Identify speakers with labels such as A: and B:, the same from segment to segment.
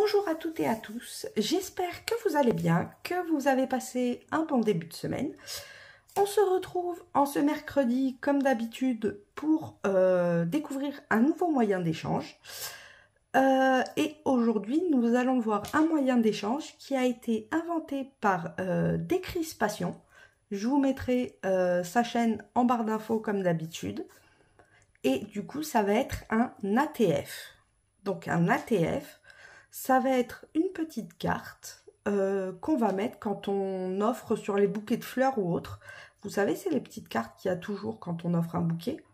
A: Bonjour à toutes et à tous, j'espère que vous allez bien, que vous avez passé un bon début de semaine. On se retrouve en ce mercredi comme d'habitude pour découvrir un nouveau moyen d'échange. Et aujourd'hui nous allons voir un moyen d'échange qui a été inventé par Décrispation. Je vous mettrai sa chaîne en barre d'infos comme d'habitude. Et du coup ça va être un ATF. Donc un ATF, ça va être une petite carte qu'on va mettre quand on offre sur les bouquets de fleurs ou autres. Vous savez, c'est les petites cartes qu'il y a toujours quand on offre un bouquet.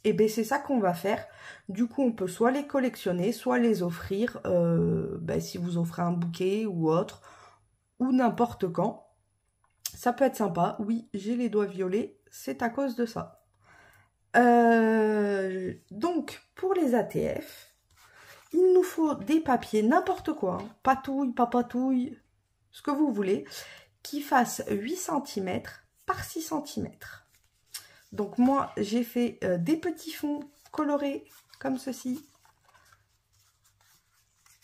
A: Et bien c'est ça qu'on va faire. Du coup, on peut soit les collectionner, soit les offrir si vous offrez un bouquet ou autre, ou n'importe quand. Ça peut être sympa. Oui, j'ai les doigts violets, c'est à cause de ça. Donc, pour les ATF, il nous faut des papiers, n'importe quoi, hein, patouille, pas patouille, ce que vous voulez, qui fassent 8 cm par 6 cm. Donc moi, j'ai fait des petits fonds colorés comme ceci.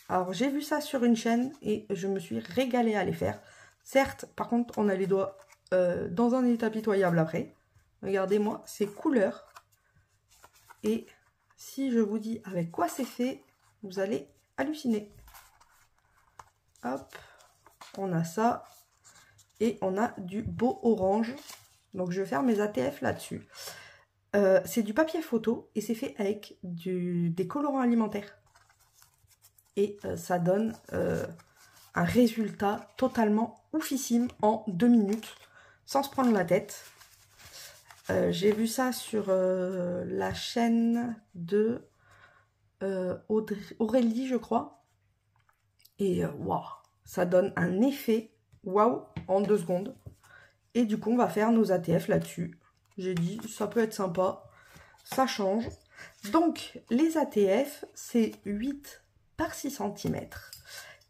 A: Alors, j'ai vu ça sur une chaîne et je me suis régalée à les faire. Certes, par contre, on a les doigts dans un état pitoyable après. Regardez-moi, ces couleurs. Et si je vous dis avec quoi c'est fait, vous allez halluciner. Hop, on a ça. Et on a du beau orange. Donc je vais faire mes ATF là-dessus. C'est du papier photo et c'est fait avec des colorants alimentaires. Et ça donne un résultat totalement oufissime en 2 minutes, sans se prendre la tête. J'ai vu ça sur la chaîne de Aurélie, je crois. Et waouh, ça donne un effet waouh en 2 secondes. Et du coup, on va faire nos ATF là-dessus. J'ai dit, ça peut être sympa, ça change. Donc, les ATF, c'est 8 par 6 cm.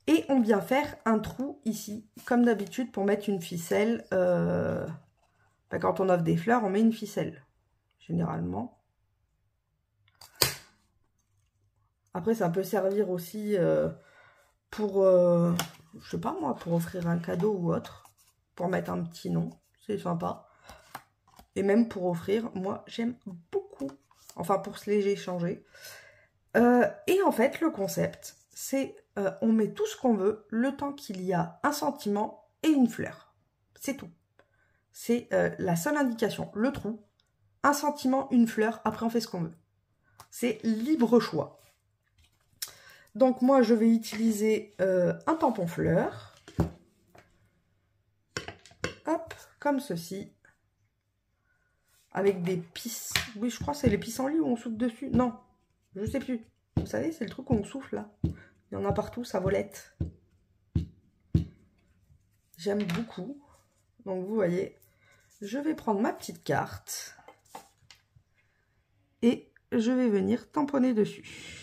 A: Et on vient faire un trou ici, comme d'habitude, pour mettre une ficelle. Quand on offre des fleurs, on met une ficelle, généralement. Après, ça peut servir aussi pour, je sais pas moi, pour offrir un cadeau ou autre. Pour mettre un petit nom, c'est sympa. Et même pour offrir, moi, j'aime beaucoup. Enfin, pour se les échanger. Et en fait, le concept, c'est on met tout ce qu'on veut, le temps qu'il y a un sentiment et une fleur. C'est tout. C'est la seule indication. Le trou, un sentiment, une fleur. Après, on fait ce qu'on veut. C'est libre choix. Donc, moi, je vais utiliser un tampon fleur. Hop, comme ceci. Avec des pisses. Oui, je crois que c'est les pissenlits où on souffle dessus. Non, je sais plus. Vous savez, c'est le truc où on souffle là. Il y en a partout, ça volette. J'aime beaucoup. Donc, vous voyez, je vais prendre ma petite carte. Et je vais venir tamponner dessus.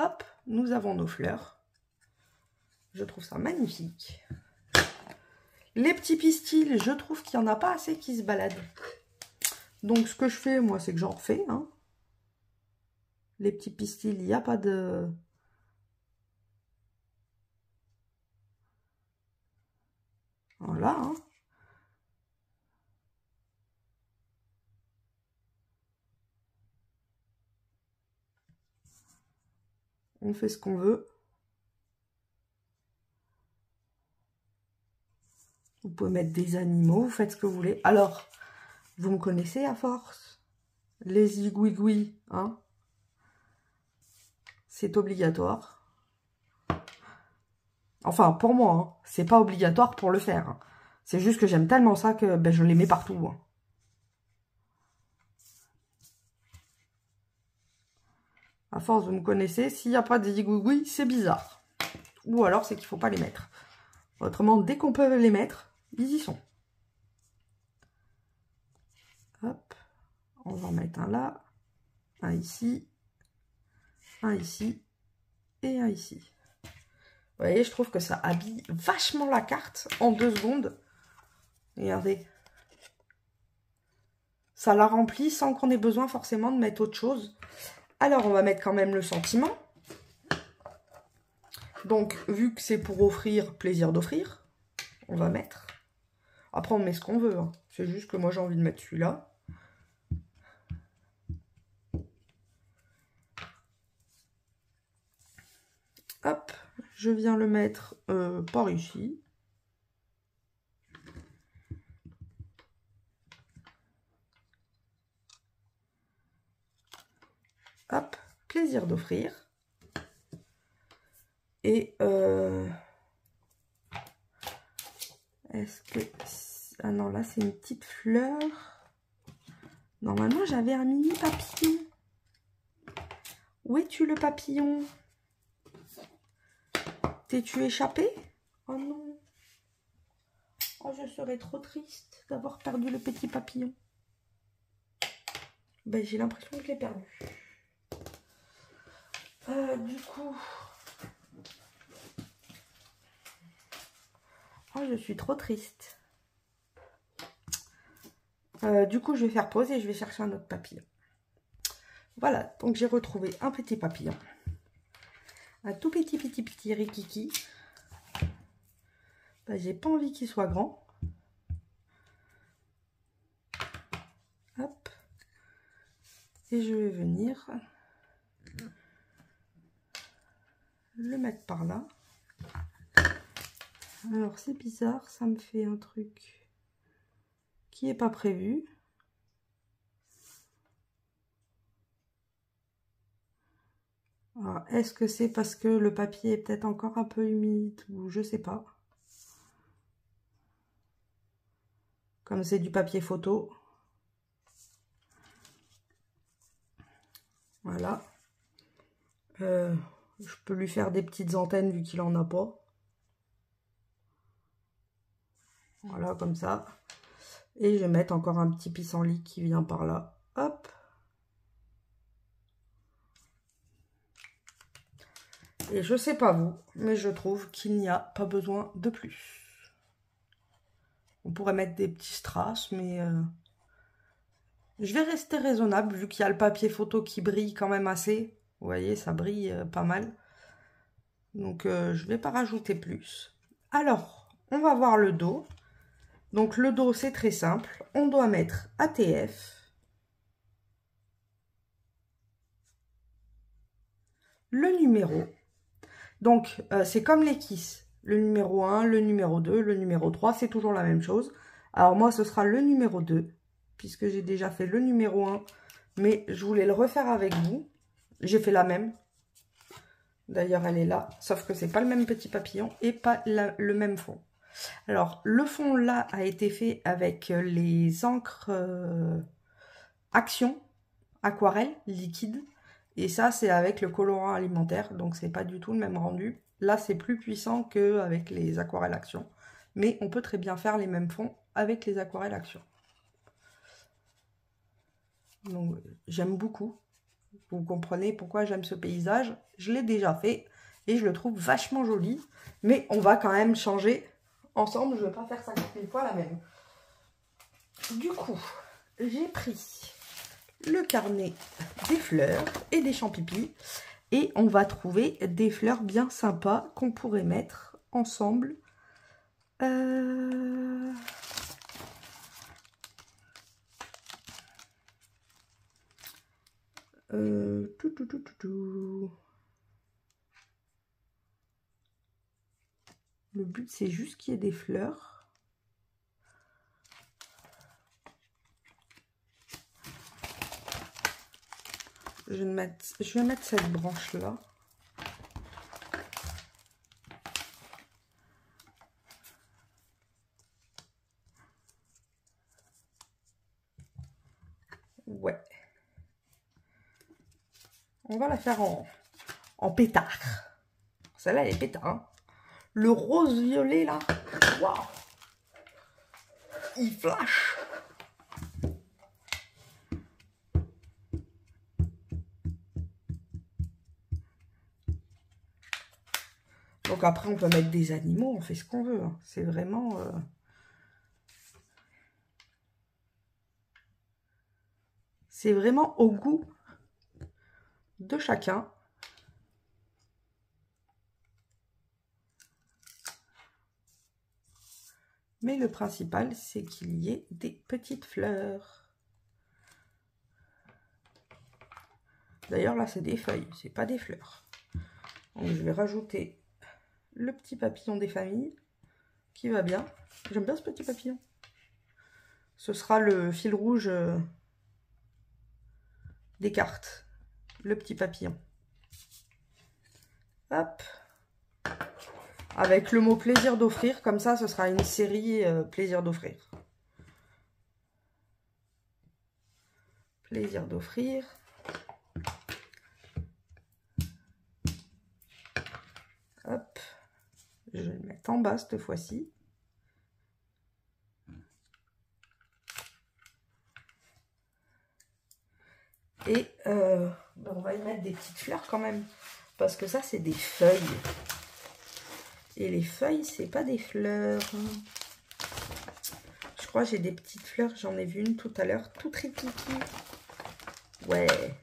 A: Hop, nous avons nos fleurs. Je trouve ça magnifique. Les petits pistils, je trouve qu'il n'y en a pas assez qui se baladent. Donc, ce que je fais, moi, c'est que j'en refais. Hein. Les petits pistils, il n'y a pas de... Voilà. Hein. On fait ce qu'on veut. Vous pouvez mettre des animaux, vous faites ce que vous voulez. Alors, vous me connaissez à force. Les zigouigouis, hein. C'est obligatoire. Enfin, pour moi, hein, c'est pas obligatoire pour le faire. Hein. C'est juste que j'aime tellement ça que ben, je les mets partout. Hein. À force, vous me connaissez, s'il n'y a pas de zigouigouis, c'est bizarre. Ou alors, c'est qu'il ne faut pas les mettre. Autrement, dès qu'on peut les mettre, ils y sont. Hop, on va en mettre un là, un ici et un ici. Vous voyez, je trouve que ça habille vachement la carte en 2 secondes. Regardez. ça la remplit sans qu'on ait besoin forcément de mettre autre chose. Alors, on va mettre quand même le sentiment. Donc, vu que c'est pour offrir, plaisir d'offrir, on va mettre. Après, on met ce qu'on veut. Hein. C'est juste que moi, j'ai envie de mettre celui-là. Hop, je viens le mettre par ici. Hop, plaisir d'offrir. Et est-ce que... Ah non, là, c'est une petite fleur. Normalement, j'avais un mini papillon. Où es-tu, le papillon? T'es-tu échappé? Oh non. Oh, je serais trop triste d'avoir perdu le petit papillon. Ben, j'ai l'impression que je l'ai perdu. Du coup... Oh, je suis trop triste. Du coup, je vais faire pause et je vais chercher un autre papillon. Voilà, donc j'ai retrouvé un petit papillon. Un tout petit rikiki. Ben, j'ai pas envie qu'il soit grand. Hop. Et je vais venir le mettre par là. Alors, c'est bizarre, ça me fait un truc qui n'est pas prévu. Est-ce que c'est parce que le papier est peut-être encore un peu humide ou je sais pas. Comme c'est du papier photo. Voilà. Je peux lui faire des petites antennes vu qu'il en a pas. Voilà, comme ça. Et je vais mettre encore un petit pissenlit qui vient par là. Hop. Et je sais pas vous, mais je trouve qu'il n'y a pas besoin de plus. On pourrait mettre des petits strass, mais je vais rester raisonnable vu qu'il y a le papier photo qui brille quand même assez. Vous voyez, ça brille pas mal. Donc, je vais pas rajouter plus. Alors, on va voir le dos. Donc, le dos, c'est très simple. On doit mettre ATF. Le numéro. Donc, c'est comme les Kiss. Le numéro 1, le numéro 2, le numéro 3, c'est toujours la même chose. Alors, moi, ce sera le numéro 2, puisque j'ai déjà fait le numéro 1. Mais je voulais le refaire avec vous. J'ai fait la même. D'ailleurs, elle est là. Sauf que c'est pas le même petit papillon et pas le même fond. Alors, le fond, là, a été fait avec les encres Action, aquarelle, liquide. Et ça, c'est avec le colorant alimentaire. Donc, c'est pas du tout le même rendu. Là, c'est plus puissant qu'avec les aquarelles Action. Mais on peut très bien faire les mêmes fonds avec les aquarelles Action. Donc, j'aime beaucoup. Vous comprenez pourquoi j'aime ce paysage. Je l'ai déjà fait et je le trouve vachement joli. Mais on va quand même changer ensemble. Je ne vais pas faire 50 000 fois la même. Du coup, j'ai pris le carnet des fleurs et des champipis. Et on va trouver des fleurs bien sympas qu'on pourrait mettre ensemble. Le but, c'est juste qu'il y ait des fleurs. Je vais mettre cette branche-là. Ouais. On va la faire en pétard. Celle-là, elle est pétard. Hein. Le rose violet, là. Waouh! Il flash. Donc après, on peut mettre des animaux. On fait ce qu'on veut. Hein. C'est vraiment... C'est vraiment au goût de chacun. Mais le principal, c'est qu'il y ait des petites fleurs. D'ailleurs, là, c'est des feuilles, c'est pas des fleurs. Donc, je vais rajouter le petit papillon des familles, qui va bien. J'aime bien ce petit papillon. Ce sera le fil rouge des cartes. Le petit papillon. Hop. Avec le mot plaisir d'offrir, comme ça, ce sera une série plaisir d'offrir. Plaisir d'offrir. Hop. Je vais le mettre en bas cette fois-ci. Et on va y mettre des petites fleurs quand même. Parce que ça, c'est des feuilles. Et les feuilles, c'est pas des fleurs. Je crois que j'ai des petites fleurs. J'en ai vu une tout à l'heure. Tout rikiki. Ouais.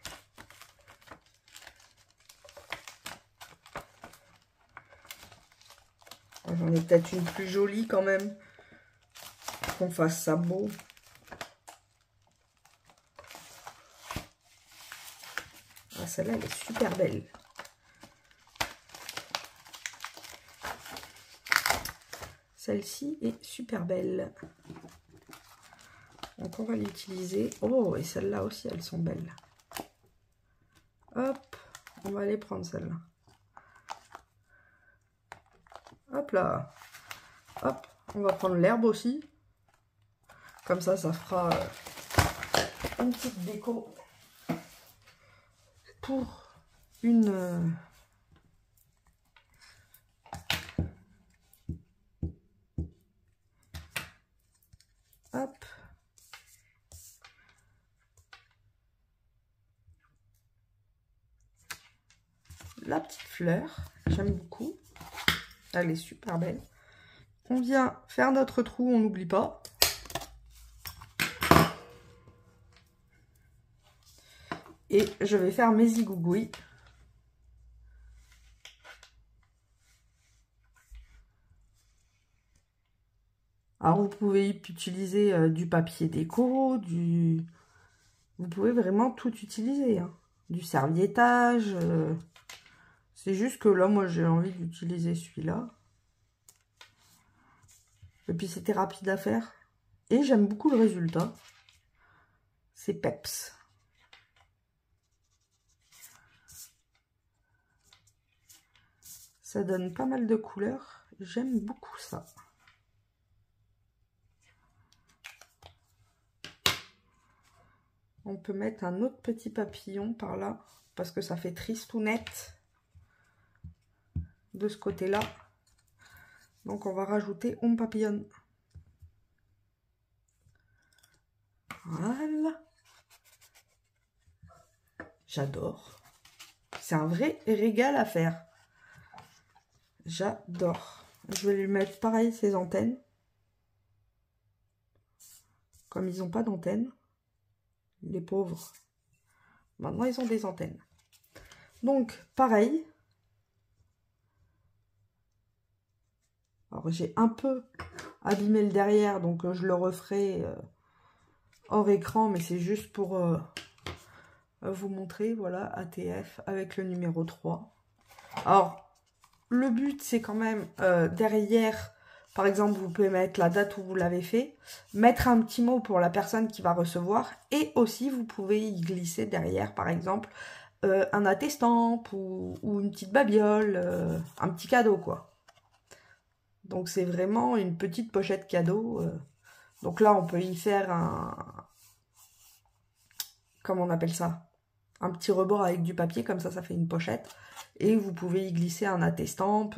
A: J'en ai peut-être une plus jolie quand même. Qu'on fasse ça beau. Ah, celle-là, elle est super belle. Celle-ci est super belle. Donc, on va l'utiliser. Oh, et celles-là aussi, elles sont belles. Hop, on va aller prendre celle-là. Hop là. Hop, on va prendre l'herbe aussi. Comme ça, ça fera une petite déco pour une... Hop. La petite fleur, j'aime beaucoup. Elle est super belle. On vient faire notre trou, on n'oublie pas. Et je vais faire mes zigougouilles. Alors vous pouvez utiliser du papier déco, vous pouvez vraiment tout utiliser. Hein. Du serviettage. C'est juste que là, moi, j'ai envie d'utiliser celui-là. Et puis, c'était rapide à faire. Et j'aime beaucoup le résultat. C'est peps. Ça donne pas mal de couleurs. J'aime beaucoup ça. On peut mettre un autre petit papillon par là. Parce que ça fait tristounette de ce côté-là. Donc, on va rajouter on papillonne. Voilà. J'adore. C'est un vrai régal à faire. J'adore. Je vais lui mettre pareil ses antennes. Comme ils n'ont pas d'antenne. Les pauvres. Maintenant, ils ont des antennes. Donc, pareil. Alors, j'ai un peu abîmé le derrière, donc je le referai hors écran, mais c'est juste pour vous montrer, voilà, ATF avec le numéro 3. Alors, le but, c'est quand même derrière, par exemple, vous pouvez mettre la date où vous l'avez fait, mettre un petit mot pour la personne qui va recevoir, et aussi, vous pouvez y glisser derrière, par exemple, un attestamp ou une petite babiole, un petit cadeau, quoi. Donc, c'est vraiment une petite pochette cadeau. Donc là, on peut y faire un... Comment on appelle ça? Un petit rebord avec du papier, comme ça fait une pochette. Et vous pouvez y glisser un attestamp.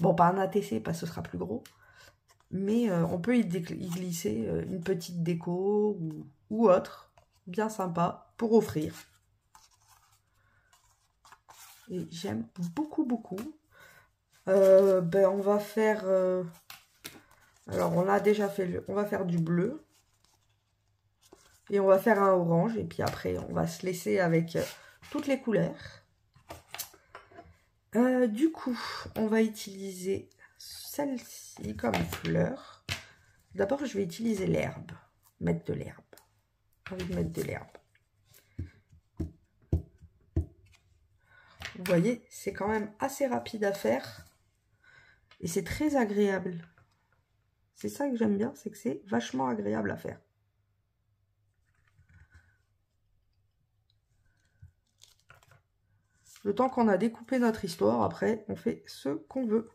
A: Bon, pas un ATC, parce que ce sera plus gros. Mais on peut y glisser une petite déco ou autre. Bien sympa pour offrir. Et j'aime beaucoup, beaucoup. On va faire... alors, on a déjà fait... On va faire du bleu. Et on va faire un orange. Et puis après, on va se laisser avec toutes les couleurs. Du coup, on va utiliser celle-ci comme fleur. D'abord, je vais utiliser l'herbe. Mettre de l'herbe. J'ai envie de mettre de l'herbe. Vous voyez, c'est quand même assez rapide à faire. Et c'est très agréable. C'est ça que j'aime bien, c'est que c'est vachement agréable à faire. Le temps qu'on a découpé notre histoire, après, on fait ce qu'on veut.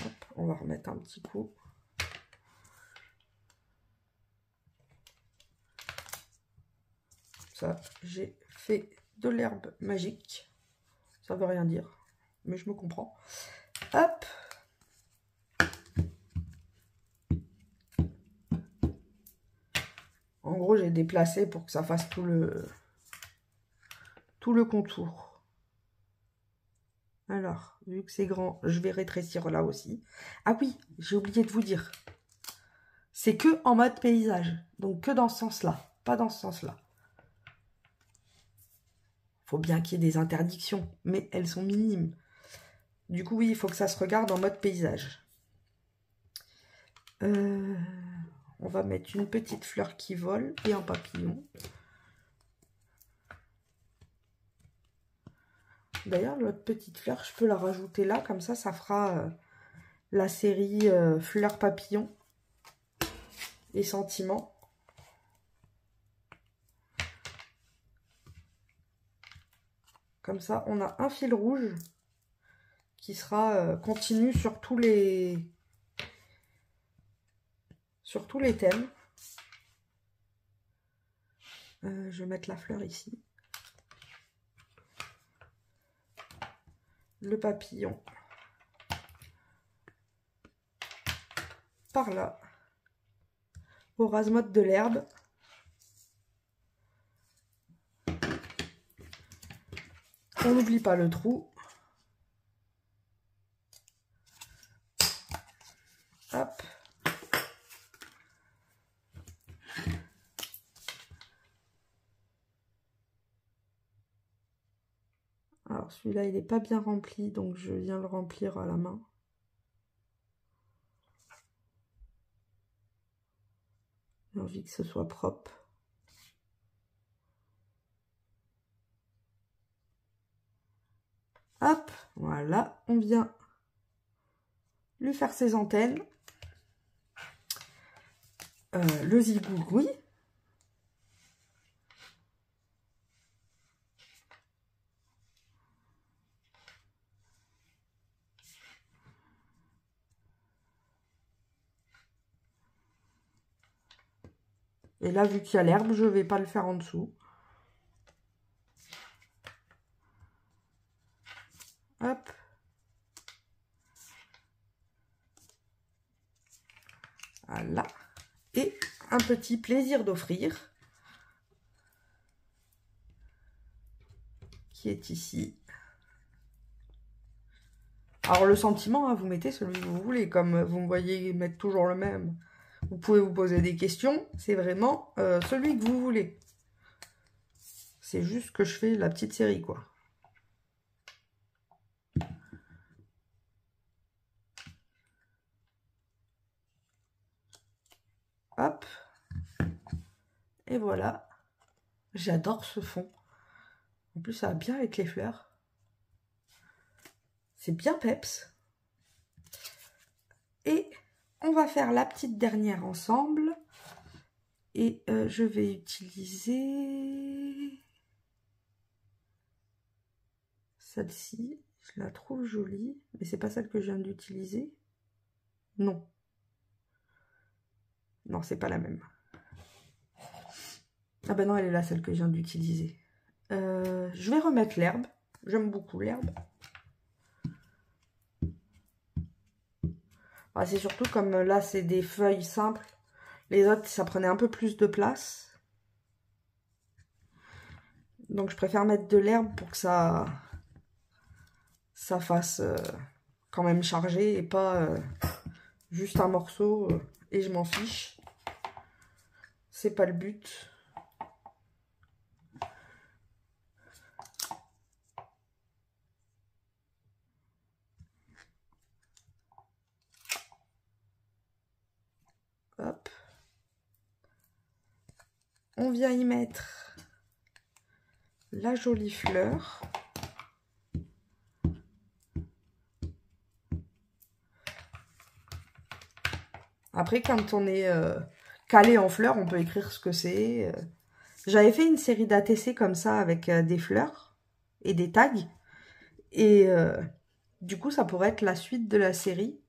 A: Hop, on va remettre un petit coup. Ça, j'ai fait de l'herbe magique. Ça veut rien dire, mais je me comprends. Hop. En gros, j'ai déplacé pour que ça fasse tout le contour. Alors, vu que c'est grand, je vais rétrécir là aussi. Ah oui, j'ai oublié de vous dire. C'est que en mode paysage. Donc que dans ce sens-là, pas dans ce sens-là. Faut bien qu'il y ait des interdictions, mais elles sont minimes. Du coup, oui, il faut que ça se regarde en mode paysage. On va mettre une petite fleur qui vole et un papillon. D'ailleurs, l'autre petite fleur, je peux la rajouter là, comme ça fera la série fleurs papillons et sentiments. Comme ça, on a un fil rouge qui sera continu sur tous les thèmes. Je vais mettre la fleur ici. Le papillon par là. Au rase-motte de l'herbe. On n'oublie pas le trou. Hop. Alors celui-là, il n'est pas bien rempli, donc je viens le remplir à la main. J'ai envie que ce soit propre. Hop, voilà, on vient lui faire ses antennes. Le zigouigoui. Et là, vu qu'il y a l'herbe, je ne vais pas le faire en dessous. Hop. Voilà. Et un petit plaisir d'offrir. Qui est ici. Alors le sentiment, hein, vous mettez celui que vous voulez. Comme vous me voyez mettre toujours le même. Vous pouvez vous poser des questions. C'est vraiment celui que vous voulez. C'est juste que je fais la petite série, quoi. Hop. Et voilà. J'adore ce fond. En plus, ça va bien avec les fleurs. C'est bien peps. Et on va faire la petite dernière ensemble. Et je vais utiliser celle-ci. Je la trouve jolie. Mais c'est pas celle que je viens d'utiliser. Non. Non, c'est pas la même. Ah ben non, elle est là, celle que je viens d'utiliser. Je vais remettre l'herbe. J'aime beaucoup l'herbe. Ah, c'est surtout comme là, c'est des feuilles simples. Les autres, ça prenait un peu plus de place. Donc, je préfère mettre de l'herbe pour que ça fasse quand même chargé et pas juste un morceau et je m'en fiche. C'est pas le but. Hop. On vient y mettre la jolie fleur. Après, quand on est calé en fleurs, on peut écrire ce que c'est. J'avais fait une série d'ATC comme ça avec des fleurs et des tags. Et du coup, ça pourrait être la suite de la série.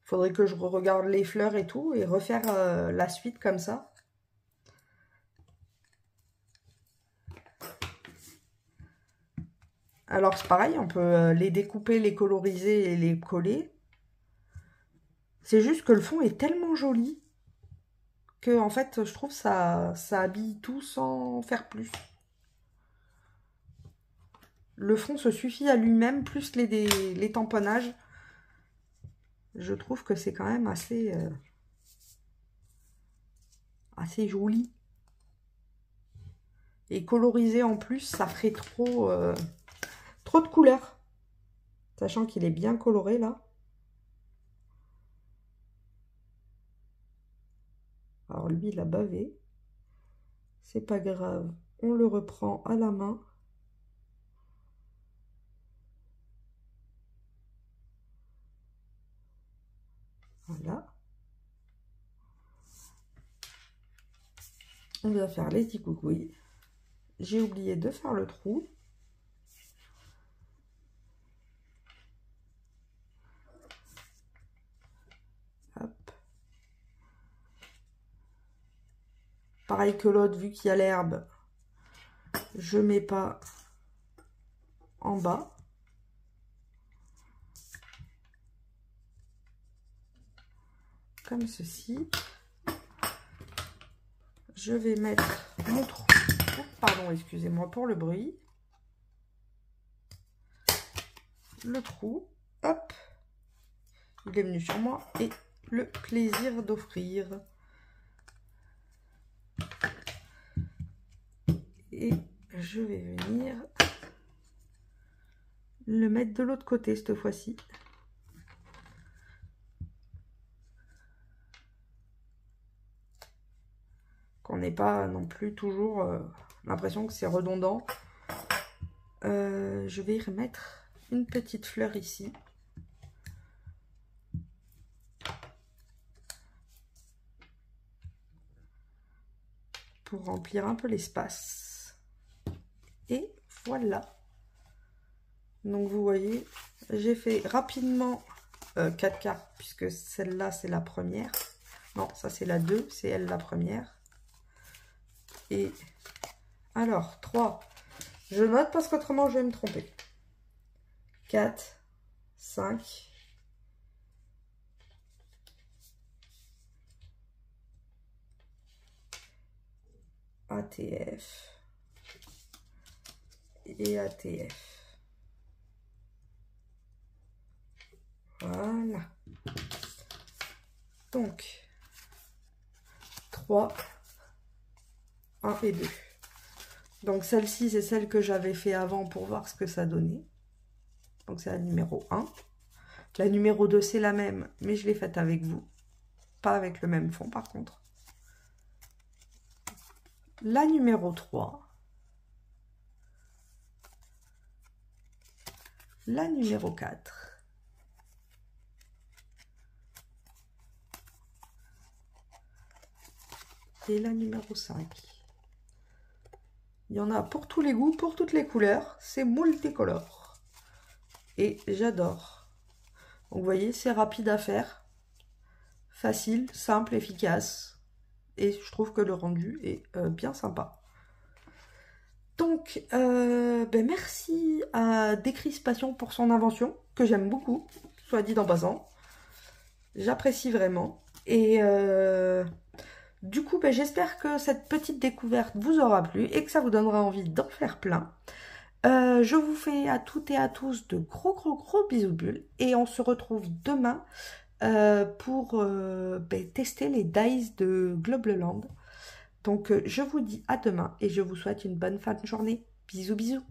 A: Faudrait que je regarde les fleurs et tout et refaire la suite comme ça. Alors c'est pareil, on peut les découper, les coloriser et les coller. C'est juste que le fond est tellement joli que en fait je trouve ça habille tout sans faire plus. Le fond se suffit à lui-même, plus les tamponnages. Je trouve que c'est quand même assez joli. Et colorisé en plus, ça ferait trop de couleurs. Sachant qu'il est bien coloré là. Alors lui, il a bavé. C'est pas grave. On le reprend à la main. Voilà. On va faire les petits coucouilles. J'ai oublié de faire le trou. Hop. Pareil que l'autre, vu qu'il y a l'herbe, je mets pas en bas. Comme ceci. Je vais mettre mon trou. Oh, pardon, excusez-moi pour le bruit. Le trou. Hop. Il est venu sur moi. Et le plaisir d'offrir. Et je vais venir le mettre de l'autre côté cette fois-ci. Qu'on n'ait pas non plus toujours l'impression que c'est redondant. Je vais y remettre une petite fleur ici. Pour remplir un peu l'espace. Et voilà. Donc vous voyez, j'ai fait rapidement 4 cartes, puisque celle-là c'est la première. Non, ça c'est la 2, c'est elle la première. Et alors, 3. Je note parce qu'autrement je vais me tromper. 4, 5. ATF. Et ATF. Voilà. Donc, 3, 1 et 2. Donc celle-ci, c'est celle que j'avais fait avant pour voir ce que ça donnait. Donc c'est la numéro 1. La numéro 2, c'est la même, mais je l'ai faite avec vous. Pas avec le même fond, par contre. La numéro 3. La numéro 4. Et la numéro 5. Il y en a pour tous les goûts, pour toutes les couleurs. C'est multicolore. Et j'adore. Donc vous voyez, c'est rapide à faire. Facile, simple, efficace. Et je trouve que le rendu est bien sympa. Donc, merci à Décrispation pour son invention, que j'aime beaucoup, soit dit en passant. J'apprécie vraiment. Et du coup, j'espère que cette petite découverte vous aura plu et que ça vous donnera envie d'en faire plein. Je vous fais à toutes et à tous de gros bisous de bulles. Et on se retrouve demain pour tester les dice de Globleland. Donc je vous dis à demain et je vous souhaite une bonne fin de journée. Bisous bisous.